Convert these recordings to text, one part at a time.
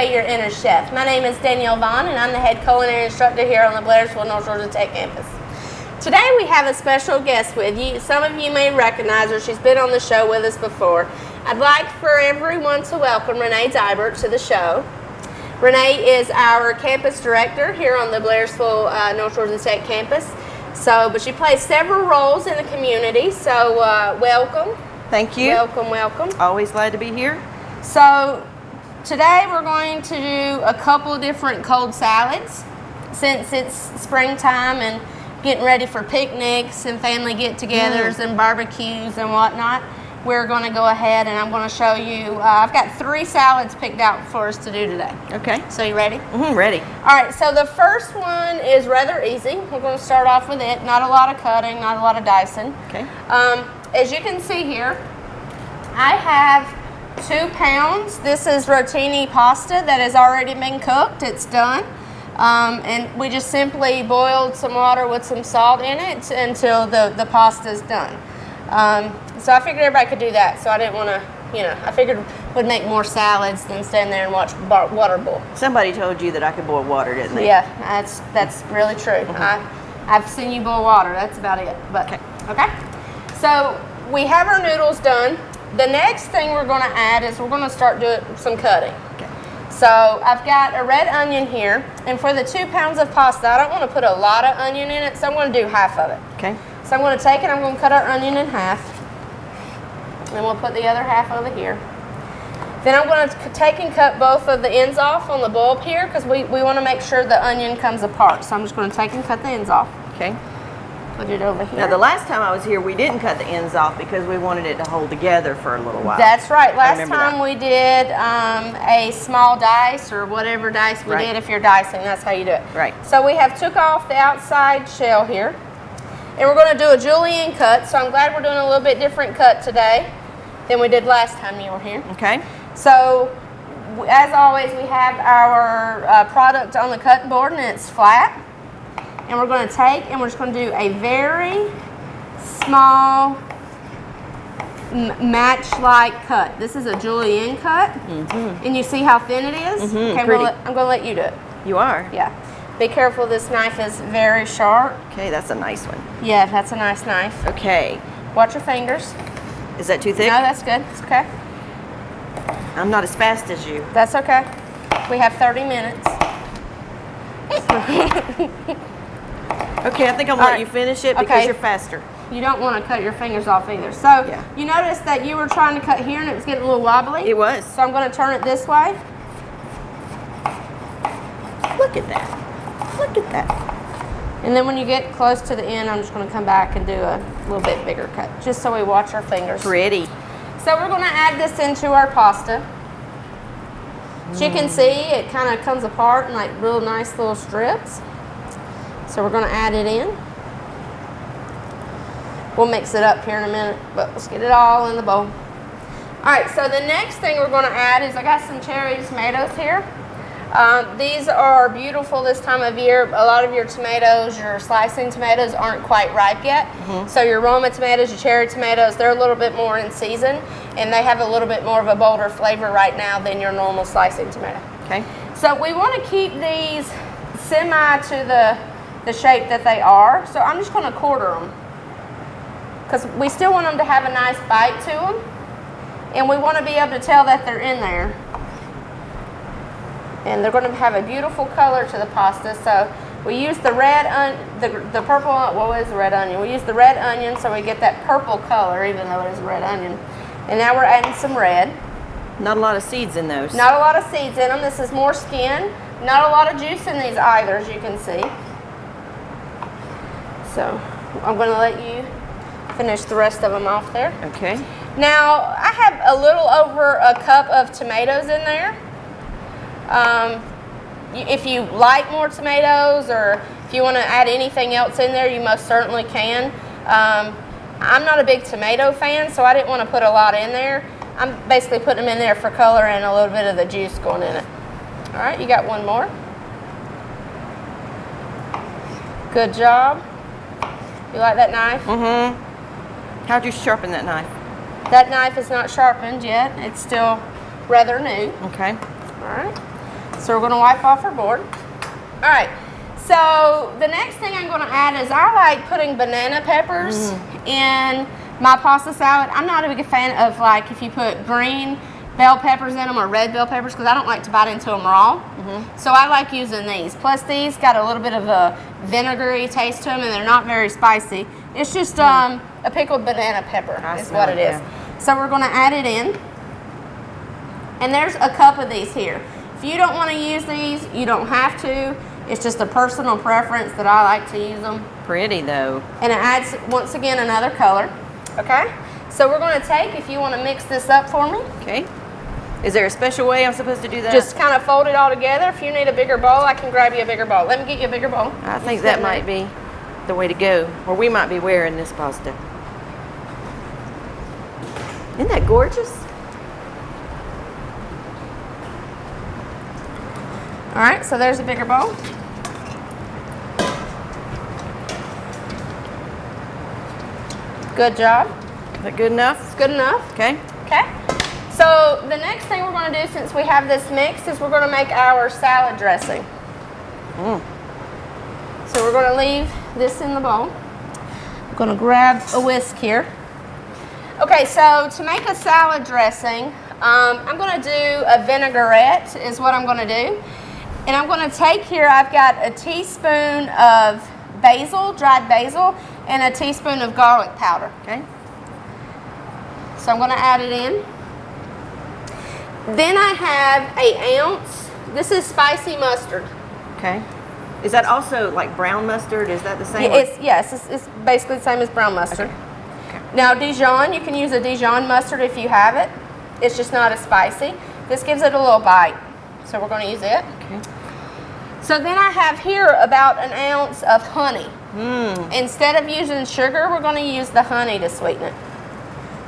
away your inner chef. My name is Danielle Vaughn, and I'm the head culinary instructor here on the Blairsville, North Georgia Tech campus. Today we have a special guest with you. Some of you may recognize her. She's been on the show with us before. I'd like for everyone to welcome Renee Dybert to the show. Renee is our campus director here on the Blairsville, North Georgia Tech campus. But she plays several roles in the community, so welcome. Thank you. Welcome. Always glad to be here. So today we're going to do a couple of different cold salads since it's springtime and getting ready for picnics and family get-togethers and barbecues and whatnot. We're going to go ahead and I'm going to show you, I've got 3 salads picked out for us to do today. Okay. So you ready? Ready. All right, so the first one is rather easy. We're going to start off with it. Not a lot of cutting, not a lot of dicing. Okay. As you can see here, I have 2 pounds. This is rotini pasta that has already been cooked. It's done. And we just simply boiled some water with some salt in it until the pasta is done. So I figured everybody could do that, so I didn't want to, I figured it would make more salads than stand there and watch water boil. Somebody told you that I could boil water, didn't they? Yeah, that's really true. I've seen you boil water, that's about it. But okay. So we have our noodles done. The next thing we're going to add is we're going to start doing some cutting. Okay. So I've got a red onion here, and for the 2 pounds of pasta, I don't want to put a lot of onion in it, so I'm going to do half of it. Okay. So I'm going to take it, I'm going to cut our onion in half. And we'll put the other half over here. Then I'm going to take and cut both of the ends off on the bulb here because we want to make sure the onion comes apart. So I'm just going to take and cut the ends off. Okay. Put it over here. Now the last time I was here, we didn't cut the ends off because we wanted it to hold together for a little while. That's right. Last time we did a small dice or whatever dice we did. If you're dicing, that's how you do it. Right. So we have took off the outside shell here. And we're going to do a julienne cut. So I'm glad we're doing a little bit different cut today than we did last time you were here. Okay. So, as always, we have our product on the cutting board and it's flat. And we're going to take and we're just going to do a very small match-like cut. This is a julienne cut. And you see how thin it is? Okay, I'm going to let you do it. You are? Yeah. Be careful, this knife is very sharp. Okay, that's a nice one. Yeah, that's a nice knife. Okay. Watch your fingers. Is that too thick? No, that's good. It's okay. I'm not as fast as you. That's okay. We have 30 minutes. Okay, I think I'm going to let you finish it because you're faster. You don't want to cut your fingers off either. So you noticed that you were trying to cut here and it was getting a little wobbly? It was. So I'm going to turn it this way. Look at that. Look at that. And then when you get close to the end, I'm just going to come back and do a little bit bigger cut, just so we watch our fingers. Pretty. So we're going to add this into our pasta. As you can see, it kind of comes apart in like real nice little strips. So we're going to add it in. We'll mix it up here in a minute, but let's get it all in the bowl. All right, so the next thing we're going to add is I got some cherry tomatoes here. These are beautiful this time of year. A lot of your tomatoes, your slicing tomatoes, aren't quite ripe yet. So your Roma tomatoes, your cherry tomatoes, they're a little bit more in season, and they have a little bit more of a bolder flavor right now than your normal slicing tomato. Okay. So we want to keep these semi to the shape that they are. So I'm just going to quarter them because we still want them to have a nice bite to them, and we want to be able to tell that they're in there. And they're going to have a beautiful color to the pasta. So we use the red the purple, what is the red onion? We use the red onion so we get that purple color even though it is a red onion. And now we're adding some red. Not a lot of seeds in those. Not a lot of seeds in them. This is more skin. Not a lot of juice in these either, as you can see. So I'm going to let you finish the rest of them off there. Okay. Now I have a little over a cup of tomatoes in there. If you like more tomatoes or if you want to add anything else in there, you most certainly can. I'm not a big tomato fan, so I didn't want to put a lot in there. I'm basically putting them in there for color and a little bit of the juice going in it. All right, you got one more. Good job. You like that knife? Mm-hmm. How'd you sharpen that knife? That knife is not sharpened yet. It's still rather new. Okay. All right. So we're going to wipe off our board. All right. So the next thing I'm going to add is I like putting banana peppers in my pasta salad. I'm not a big fan of like if you put green bell peppers in them or red bell peppers because I don't like to bite into them raw. So I like using these. Plus these got a little bit of a vinegary taste to them and they're not very spicy. It's just a pickled banana pepper is what it is. Yeah. So we're going to add it in. And there's a cup of these here. If you don't want to use these, you don't have to. It's just a personal preference that I like to use them. Pretty though. And it adds, once again, another color. Okay? So we're going to take, if you want to mix this up for me. Okay. Is there a special way I'm supposed to do that? Just kind of fold it all together. If you need a bigger bowl, I can grab you a bigger bowl. Let me get you a bigger bowl. I think that might be the way to go. Or we might be wearing this pasta. Isn't that gorgeous? All right, so there's a bigger bowl. Good job. Is that good enough? It's good enough. Okay. Okay. So the next thing we're going to do since we have this mixed is we're going to make our salad dressing. So we're going to leave this in the bowl. I'm going to grab a whisk here. Okay, so to make a salad dressing, I'm going to do a vinaigrette is what I'm going to do. And I'm going to take here, I've got a teaspoon of basil, dried basil, and a teaspoon of garlic powder. Okay. So I'm going to add it in. Then I have an ounce. This is spicy mustard. Okay. Is that also like brown mustard? Is that the same? Yes, it's basically the same as brown mustard. Okay. Okay. Now Dijon, you can use a Dijon mustard if you have it. It's just not as spicy. This gives it a little bite. So we're going to use it. Okay. So then I have here about an ounce of honey. Instead of using sugar, we're going to use the honey to sweeten it.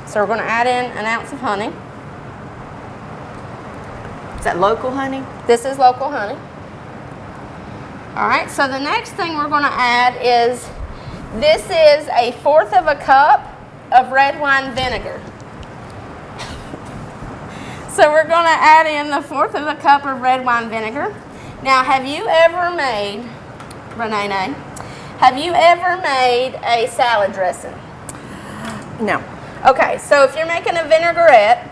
So we're going to add in an ounce of honey. Is that local honey? This is local honey. All right, so the next thing we're going to add is, this is 1/4 of a cup of red wine vinegar. So we're going to add in the 1/4 of a cup of red wine vinegar. Now, have you ever made, Renee, have you ever made a salad dressing? No. Okay, so if you're making a vinaigrette,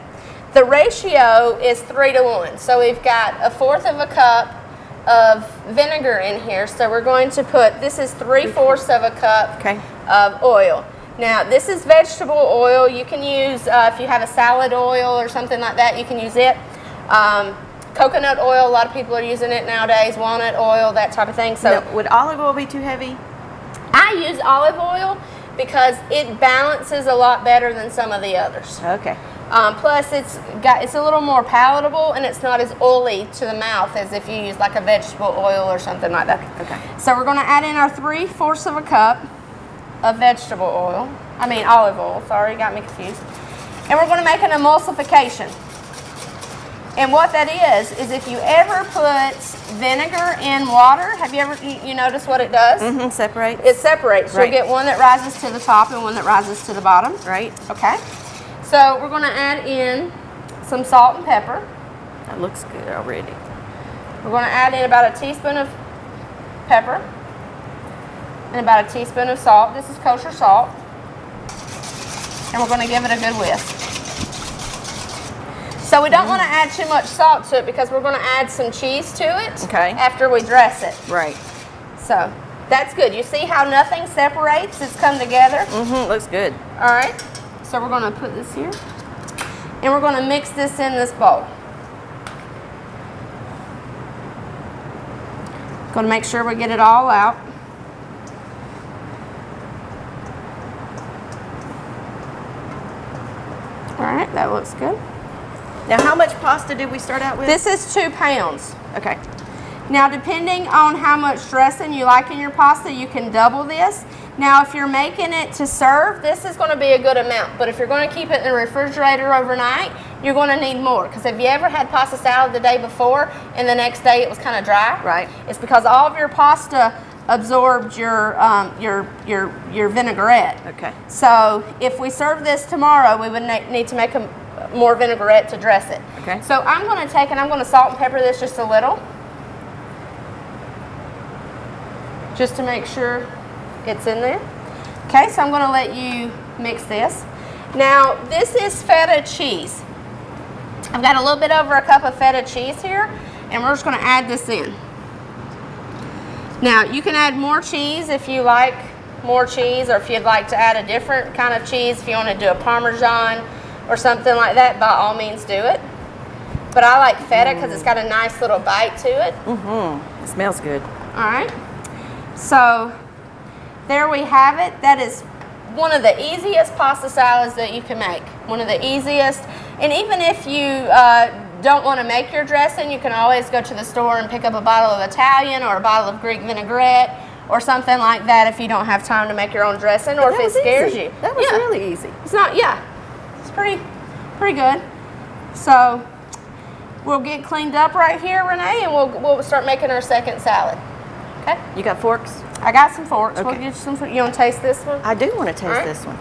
the ratio is 3 to 1. So we've got 1/4 of a cup of vinegar in here. So we're going to put, this is 3/4 of a cup of oil. Now, this is vegetable oil. You can use, if you have a salad oil or something like that, you can use it. Coconut oil, a lot of people are using it nowadays. Walnut oil, that type of thing. So now, would olive oil be too heavy? I use olive oil because it balances a lot better than some of the others. Okay. Plus, it's a little more palatable and it's not as oily to the mouth as if you use like a vegetable oil or something like that. Okay. So we're going to add in our 3/4 of a cup of vegetable oil. I mean olive oil. Sorry, got me confused. And we're going to make an emulsification. And what that is if you ever put vinegar in water, have you ever, you notice what it does? Separates. It separates. Right. You'll get one that rises to the top and one that rises to the bottom. Right. Okay. So we're going to add in some salt and pepper. That looks good already. We're going to add in about a teaspoon of pepper and about a teaspoon of salt. This is kosher salt. And we're going to give it a good whisk. So we don't want to add too much salt to it because we're going to add some cheese to it after we dress it. Right. So that's good. You see how nothing separates? It's come together. Looks good. All right. So we're going to put this here. And we're going to mix this in this bowl. Going to make sure we get it all out. All right, that looks good. Now, how much pasta did we start out with? This is 2 pounds. Okay. Now, depending on how much dressing you like in your pasta, you can double this. Now, if you're making it to serve, this is going to be a good amount. But if you're going to keep it in the refrigerator overnight, you're going to need more. Because have you ever had pasta salad the day before and the next day it was kind of dry? Right. It's because all of your pasta absorbed your vinaigrette. Okay. So if we serve this tomorrow, we would need to make more vinaigrette to dress it. Okay. So I'm going to take and I'm going to salt and pepper this just a little. just to make sure it's in there. Okay, so I'm going to let you mix this. Now, this is feta cheese. I've got a little bit over a cup of feta cheese here, and we're just going to add this in. Now, you can add more cheese if you like more cheese, or if you'd like to add a different kind of cheese, if you want to do a Parmesan or something like that, by all means do it. But I like feta because it's got a nice little bite to it. It smells good. All right. So there we have it. That is one of the easiest pasta salads that you can make. One of the easiest. And even if you don't want to make your dressing, you can always go to the store and pick up a bottle of Italian or a bottle of Greek vinaigrette or something like that if you don't have time to make your own dressing, or if it scares you. That was really easy. It's not, it's pretty good. So we'll get cleaned up right here, Renee, and we'll start making our second salad. Okay? You got forks? I got some forks. Okay. We'll get you some. You want to taste this one? I do want to taste All right. this one.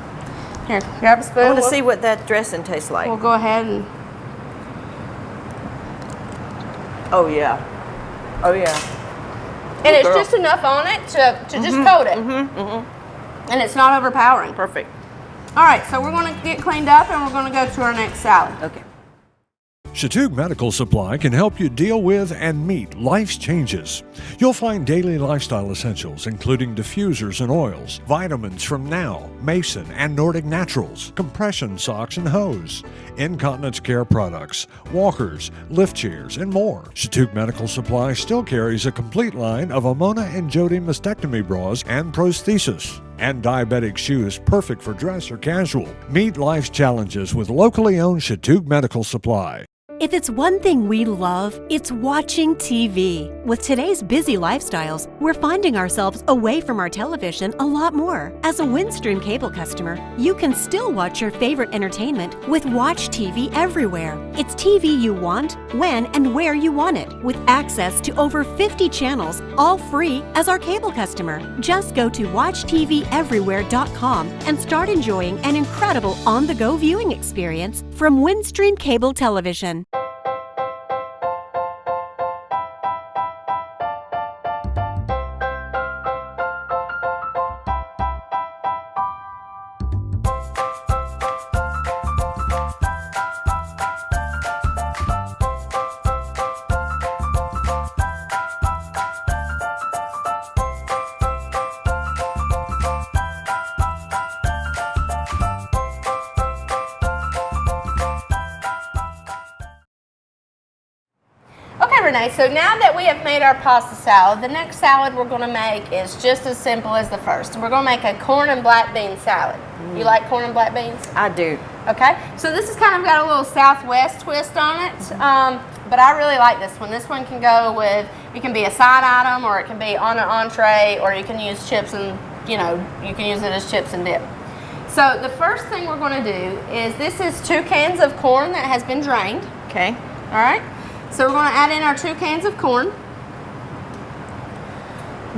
Here, grab a spoon. I want to see what that dressing tastes like. We'll go ahead and. Oh yeah. Oh yeah. And it's just enough on it to just coat it. And it's not overpowering. Perfect. All right, so we're going to get cleaned up and we're going to go to our next salad. Okay. Shattuck Medical Supply can help you deal with and meet life's changes. You'll find daily lifestyle essentials, including diffusers and oils, vitamins from Now, Mason, and Nordic Naturals, compression socks and hose, incontinence care products, walkers, lift chairs, and more. Shattuck Medical Supply still carries a complete line of Amona and Jody mastectomy bras and prosthesis, and diabetic shoes perfect for dress or casual. Meet life's challenges with locally owned Shattuck Medical Supply. If it's one thing we love, it's watching TV. With today's busy lifestyles, we're finding ourselves away from our television a lot more. As a Windstream cable customer, you can still watch your favorite entertainment with Watch TV everywhere. It's TV you want, when and where you want it, with access to over 50 channels, all free as our cable customer. Just go to WatchTVEverywhere.com and start enjoying an incredible on-the-go viewing experience from Windstream Cable Television. Renee, so now that we have made our pasta salad, the next salad we're going to make is just as simple as the first. We're going to make a corn and black bean salad. You like corn and black beans? I do. Okay, so this has kind of got a little Southwest twist on it, but I really like this one. This one can go with, it can be a side item, or it can be on an entree, or you can use chips and, you can use it as chips and dip. So the first thing we're going to do is, this is 2 cans of corn that has been drained. Okay. All right. So we're going to add in our 2 cans of corn.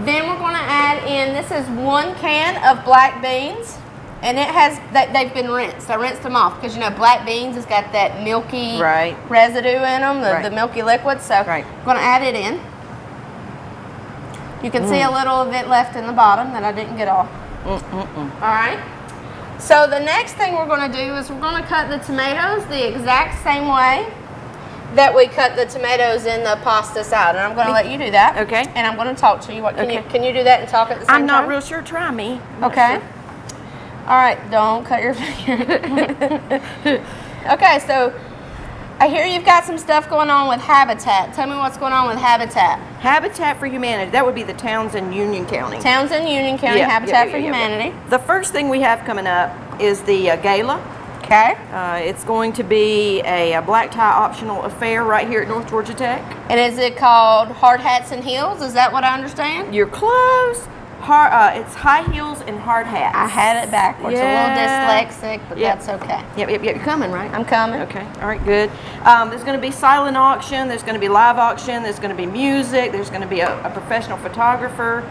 Then we're going to add in, this is 1 can of black beans, and they've been rinsed. I rinsed them off because black beans has got that milky residue in them, the milky liquid. So I'm going to add it in. You can see a little of it left in the bottom that I didn't get off. All right. So the next thing we're going to do is we're going to cut the tomatoes the exact same way that we cut the tomatoes in the pasta salad, and I'm going to let you do that. Okay. And I'm going to talk to you. Can you do that and talk at the same time? I'm not real sure. Try me. Okay. All right. Don't cut your finger. Okay. So I hear you've got some stuff going on with Habitat. Tell me what's going on with Habitat. Habitat for Humanity. That would be the Townsend, Union County. Townsend, Union County, Habitat for Humanity. The first thing we have coming up is the gala. Okay. It's going to be a black tie optional affair right here at North Georgia Tech. And is it called Hard Hats and Heels? Is that what I understand? You're close. It's high heels and hard hats. I had it backwards. A little dyslexic, but that's okay. Yep. You're coming, right? I'm coming. Okay. All right, good. There's going to be silent auction. There's going to be live auction. There's going to be music. There's going to be a professional photographer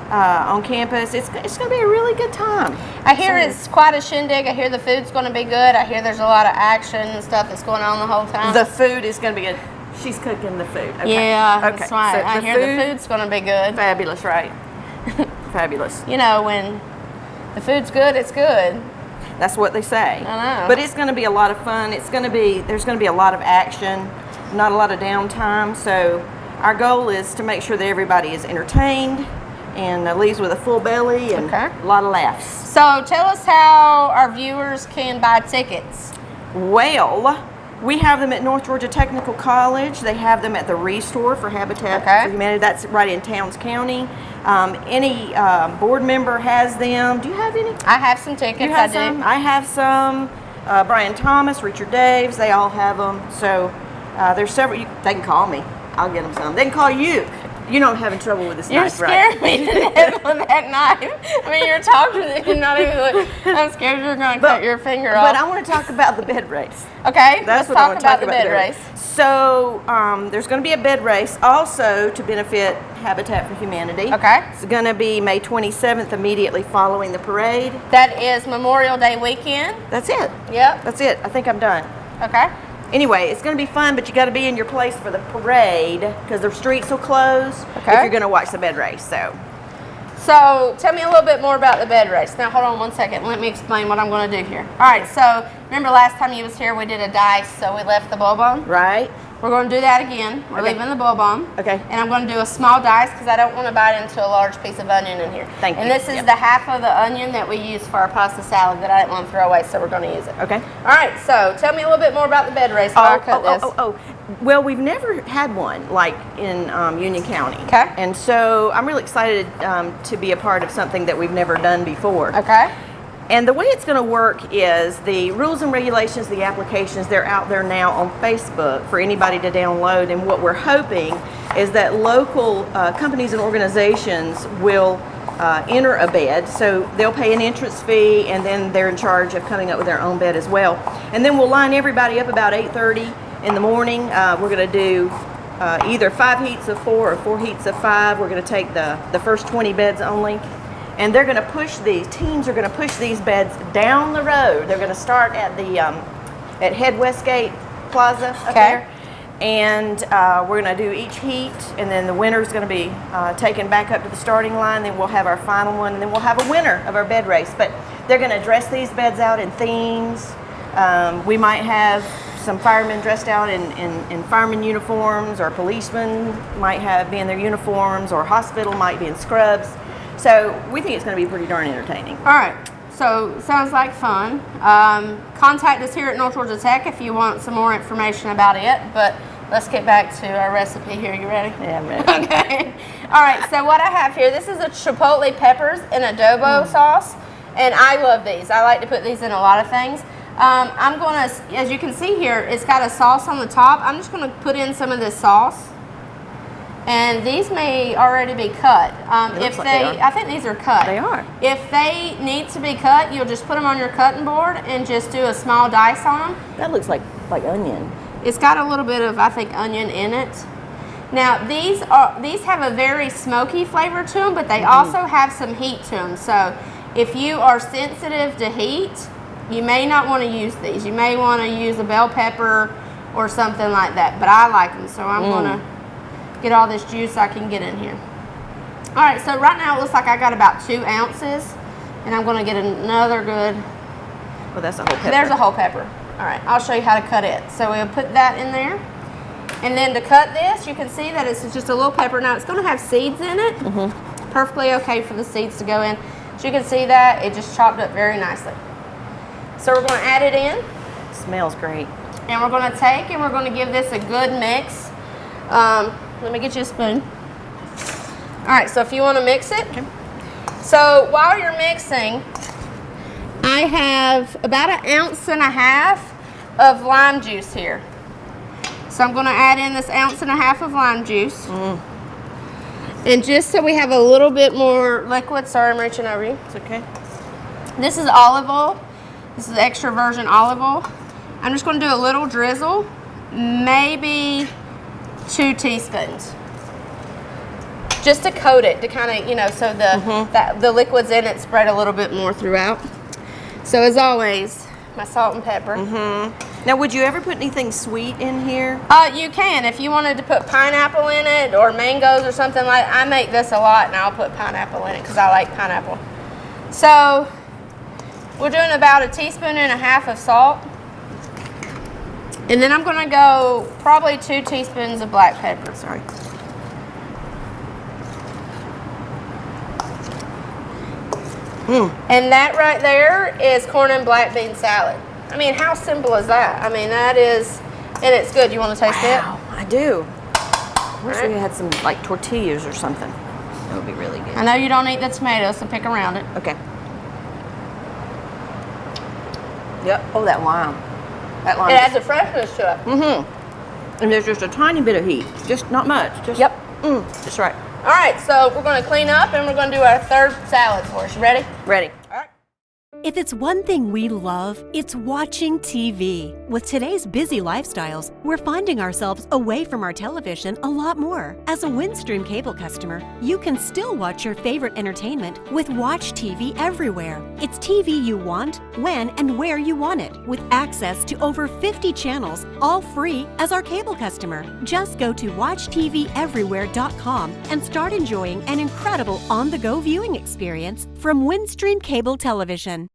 on campus. It's going to be a really good time. I hear it's quite a shindig. I hear the food's going to be good. I hear there's a lot of action and stuff that's going on the whole time. The food is going to be good. She's cooking the food. Okay. Yeah, that's right. So I hear the food's going to be good. Fabulous, right? Fabulous. You know, when the food's good, it's good. That's what they say. I know. But it's going to be a lot of fun. There's going to be a lot of action, not a lot of downtime. So our goal is to make sure that everybody is entertained and leaves with a full belly and a lot of laughs. So tell us how our viewers can buy tickets. Well, we have them at North Georgia Technical College. They have them at the Restore for Habitat for Humanity. That's right in Towns County. Any board member has them. Do you have any? I have some tickets. You have some? I have some. Brian Thomas, Richard Daves, they all have them. So there's several. They can call me. I'll get them some. They can call you. You know I'm having trouble with this knife, right? You scared me to death with that knife. I mean, you're talking and you're not even like, I'm scared you're going to cut your finger off. But I want to talk about the bed race. Okay, let's talk about the bed race. So there's going to be a bed race also to benefit Habitat for Humanity. Okay. It's going to be May 27th, immediately following the parade. That is Memorial Day weekend. That's it. Yep. That's it. I think I'm done. Okay. Anyway, it's going to be fun, but you got to be in your place for the parade because the streets will close if you're going to watch the bed race. So tell me a little bit more about the bed race. Now hold on one second. Let me explain what I'm going to do here. All right. So remember last time you was here, we did a dice, so we left the bulb on. Right. We're going to do that again. We're leaving the bulb on. Okay. And I'm going to do a small dice because I don't want to bite into a large piece of onion in here. Thank you. And this is the half of the onion that we use for our pasta salad that I didn't want to throw away, so we're going to use it. Okay. All right. So tell me a little bit more about the bed race while I cut this. Well, we've never had one like in Union County. Okay. And so I'm really excited to be a part of something that we've never done before. Okay. And the way it's going to work is the rules and regulations, the applications, they're out there now on Facebook for anybody to download. And what we're hoping is that local companies and organizations will enter a bed. So they'll pay an entrance fee, and then they're in charge of coming up with their own bed as well. And then we'll line everybody up about 8:30 in the morning. We're going to do either 5 heats of 4 or 4 heats of 5. We're going to take the first 20 beds only. And they're going to teams are going to push these beds down the road. They're going to start at the at Head Westgate Plaza up there. And we're going to do each heat, and then the winner's going to be taken back up to the starting line. Then we'll have our final one, and then we'll have a winner of our bed race. But they're going to dress these beds out in themes. We might have some firemen dressed out in fireman uniforms, or policemen might be in their uniforms, or hospital might be in scrubs. So we think it's going to be pretty darn entertaining. All right. So sounds like fun. Contact us here at North Georgia Tech if you want some more information about it. But let's get back to our recipe here. You ready? Yeah, I'm ready. Okay. All right. So what I have here, this is a chipotle peppers and adobo sauce, and I love these. I like to put these in a lot of things. I'm going to, as you can see here, it's got a sauce on the top. I'm just going to put in some of this sauce. And these may already be cut. I think these are cut. They are. If they need to be cut, you'll just put them on your cutting board and just do a small dice on them. That looks like onion. It's got a little bit of, I think, onion in it. Now these have a very smoky flavor to them, but they also have some heat to them. So if you are sensitive to heat, you may not want to use these. You may want to use a bell pepper or something like that. But I like them, so I'm going to get all this juice I can get in here. All right, so right now it looks like I got about 2 ounces, and I'm going to get another good. Well, that's a whole pepper. There's a whole pepper. All right, I'll show you how to cut it. So we'll put that in there, and then to cut this, you can see that it's just a little pepper. Now it's going to have seeds in it. Perfectly okay for the seeds to go in. So you can see that it just chopped up very nicely. So we're going to add it in. Smells great. And we're going to take and we're going to give this a good mix. Let me get you a spoon. All right, so if you want to mix it. Okay. So while you're mixing, I have about 1.5 ounces of lime juice here. So I'm going to add in this 1.5 ounces of lime juice. And just so we have a little bit more liquid, sorry I'm reaching over you. It's okay. This is olive oil. This is extra virgin olive oil. I'm just going to do a little drizzle, maybe 2 teaspoons, just to coat it, to kind of, you know, so the liquids in it spread a little bit more throughout. So as always, my salt and pepper. Now, would you ever put anything sweet in here? You can. If you wanted to put pineapple in it or mangoes or something like that. I make this a lot and I'll put pineapple in it because I like pineapple. So we're doing about 1.5 teaspoons of salt. And then I'm going to go probably 2 teaspoons of black pepper. Sorry. And that right there is corn and black bean salad. I mean, how simple is that? I mean, that is, and it's good. You want to taste it? Wow, I do. I wish we had some like tortillas or something. That would be really good. I know you don't eat the tomatoes, so pick around it. Okay. Yep. Oh, that lime. That lime. It adds a freshness to it. Mm-hmm. And there's just a tiny bit of heat. Just not much. Just, yep. Just right. All right, so we're going to clean up and we're going to do our third salad for us. Ready? Ready. All right. If it's one thing we love, it's watching TV. With today's busy lifestyles, we're finding ourselves away from our television a lot more. As a Windstream cable customer, you can still watch your favorite entertainment with Watch TV everywhere. It's TV you want, when and where you want it, with access to over 50 channels, all free as our cable customer. Just go to watchTVEverywhere.com and start enjoying an incredible on-the-go viewing experience from Windstream Cable Television.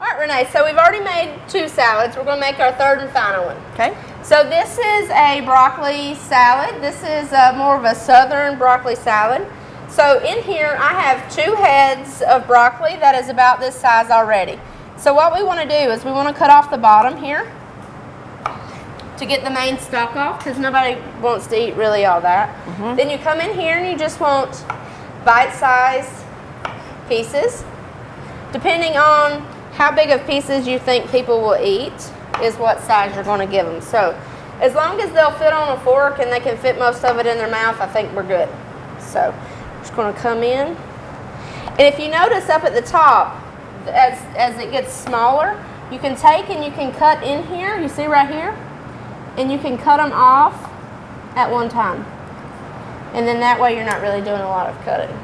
All right, Renee, so we've already made 2 salads. We're going to make our third and final one. Okay. So this is a broccoli salad. This is more of a southern broccoli salad. So in here, I have 2 heads of broccoli that is about this size already. So what we want to do is we want to cut off the bottom here to get the main stalk off because nobody wants to eat really all that. Then you come in here and you just want bite-sized pieces. Depending on how big of pieces you think people will eat is what size you're going to give them. So as long as they'll fit on a fork and they can fit most of it in their mouth, I think we're good. So just going to come in. And if you notice up at the top, as it gets smaller, you can take and you can cut in here, you see right here, and you can cut them off at one time. And then that way you're not really doing a lot of cutting.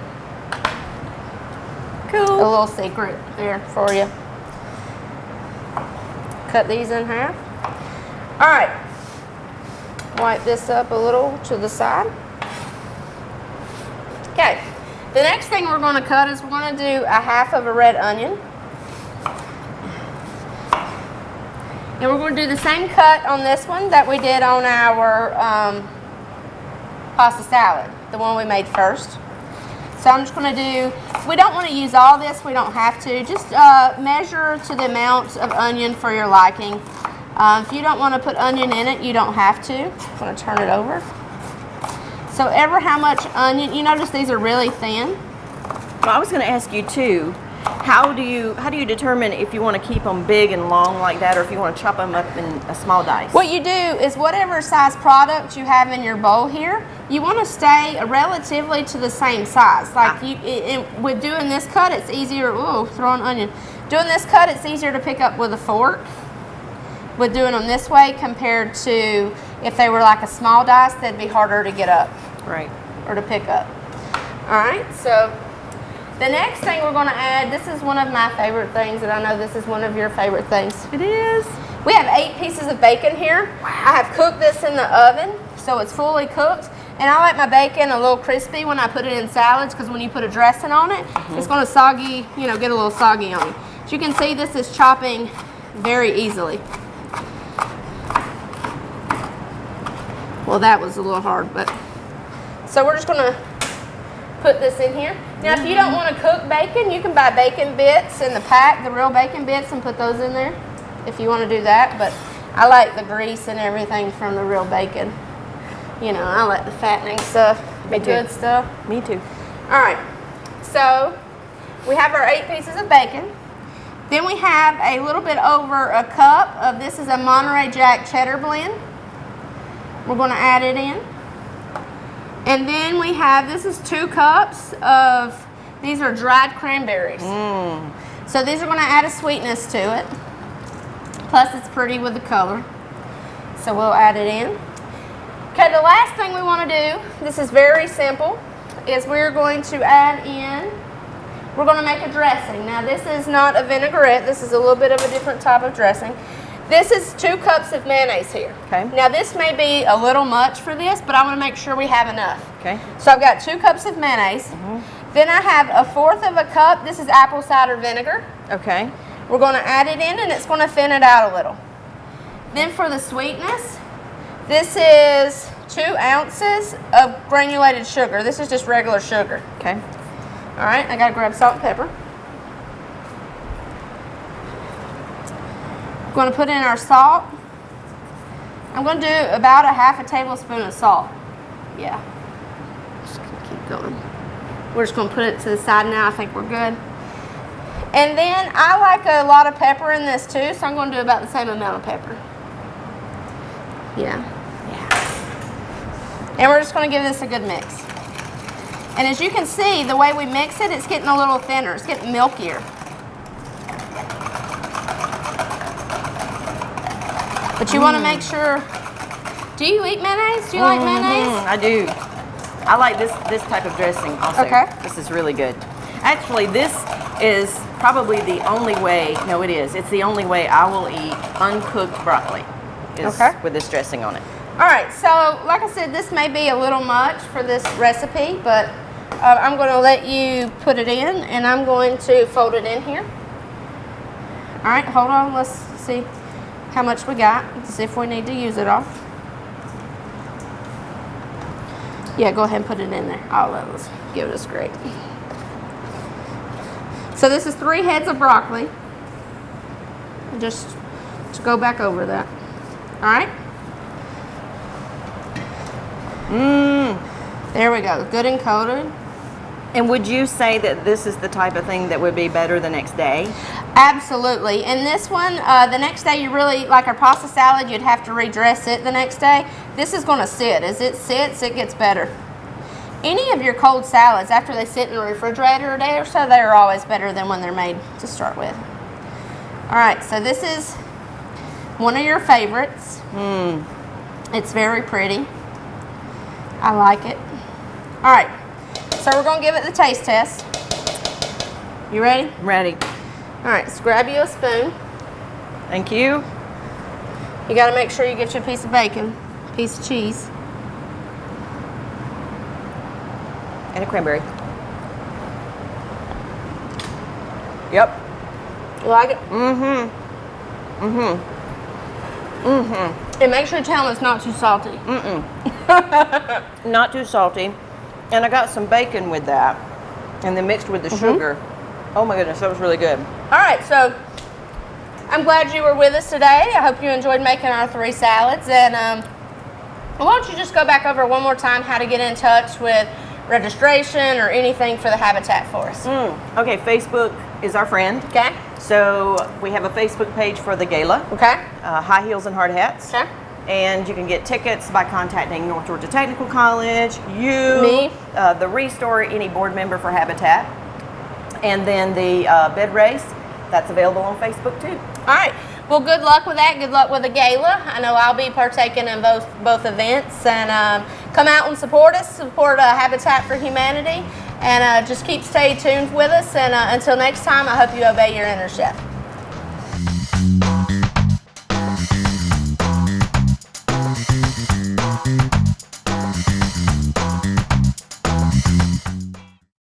Cool. A little secret there for you. Cut these in half. All right. Wipe this up a little to the side. Okay. The next thing we're going to cut is we're going to do 1/2 of a red onion. And we're going to do the same cut on this one that we did on our pasta salad, the one we made first. So I'm just going to do, we don't want to use all this, we don't have to. Just measure to the amount of onion for your liking. If you don't want to put onion in it, you don't have to. I'm going to turn it over. So ever how much onion, you notice these are really thin. Well, I was going to ask you too, how do you determine if you want to keep them big and long like that or if you want to chop them up in a small dice? What you do is whatever size product you have in your bowl here, you want to stay relatively to the same size. Like with doing this cut, it's easier, throw an onion. Doing this cut, it's easier to pick up with a fork with doing them this way compared to if they were like a small dice, they'd be harder to get up. Right. Or to pick up. All right, so the next thing we're going to add, this is one of my favorite things, and I know this is one of your favorite things. It is. We have 8 pieces of bacon here. Wow. I have cooked this in the oven, so it's fully cooked. And I like my bacon a little crispy when I put it in salads, because when you put a dressing on it, it's going to soggy, get a little soggy on you. As you can see, this is chopping very easily. Well, that was a little hard, but so we're just going to put this in here. Now, if you don't want to cook bacon, you can buy bacon bits in the pack, the real bacon bits, and put those in there if you want to do that. But I like the grease and everything from the real bacon. I like the fattening stuff, the good stuff. Me too. All right, so we have our 8 pieces of bacon. Then we have a little bit over a cup of, this is a Monterey Jack cheddar blend. We're going to add it in. And then we have, this is 2 cups of, these are dried cranberries. So these are going to add a sweetness to it. Plus it's pretty with the color. So we'll add it in. Okay, the last thing we want to do, this is very simple, is we're going to add in, we're going to make a dressing. Now this is not a vinaigrette, this is a little bit of a different type of dressing. This is 2 cups of mayonnaise here. Okay. Now this may be a little much for this, but I want to make sure we have enough. Okay. So I've got 2 cups of mayonnaise. Then I have 1/4 of a cup. This is apple cider vinegar. Okay. We're going to add it in, and it's going to thin it out a little. Then for the sweetness, this is 2 ounces of granulated sugar. This is just regular sugar. Okay. All right, I got to grab salt and pepper. Going to put in our salt. I'm going to do about 1/2 tablespoon of salt. Yeah. Just gonna keep going. We're just going to put it to the side now. I think we're good. And then I like a lot of pepper in this too, so I'm going to do about the same amount of pepper. Yeah. And we're just going to give this a good mix. And as you can see, the way we mix it, it's getting a little thinner. It's getting milkier. But you want to make sure. Do you eat mayonnaise? Do you like mayonnaise? I do. I like this type of dressing also. Okay. This is really good. Actually, this is probably the only way. No, it is. It's the only way I will eat uncooked broccoli. Is with this dressing on it. All right. So, like I said, this may be a little much for this recipe, but I'm going to let you put it in, and I'm going to fold it in here. All right. Hold on. Let's see how much we got. Let's see if we need to use it all. Yeah, go ahead and put it in there. All of us. Give it a scrape. So this is 3 heads of broccoli. Just to go back over that. All right. There we go. Good and coated. And would you say that this is the type of thing that would be better the next day? Absolutely. And this one, the next day, you really, like our pasta salad, you'd have to redress it the next day. This is going to sit. As it sits, it gets better. Any of your cold salads, after they sit in the refrigerator a day or so, they are always better than when they're made to start with. All right, so this is one of your favorites. It's very pretty. I like it. All right, so we're going to give it the taste test. You ready? Ready. All right, so grab you a spoon. Thank you. You got to make sure you get you a piece of bacon, piece of cheese. And a cranberry. Yep. You like it? And make sure you tell them it's not too salty. Not too salty. And I got some bacon with that. And then mixed with the sugar. Oh my goodness, that was really good. All right, so I'm glad you were with us today. I hope you enjoyed making our 3 salads. And why don't you just go back over one more time how to get in touch with registration or anything for the Habitat for us. Okay, Facebook is our friend. Okay. So we have a Facebook page for the gala. Okay. High Heels and Hard Hats. Okay. And you can get tickets by contacting North Georgia Technical College, Me. The Restore, any board member for Habitat. And then the bed race, that's available on Facebook too. All right. Well, good luck with that. Good luck with the gala. I know I'll be partaking in both events. And come out and support us. Support Habitat for Humanity. And just stay tuned with us. And until next time, I hope you obey your inner chef.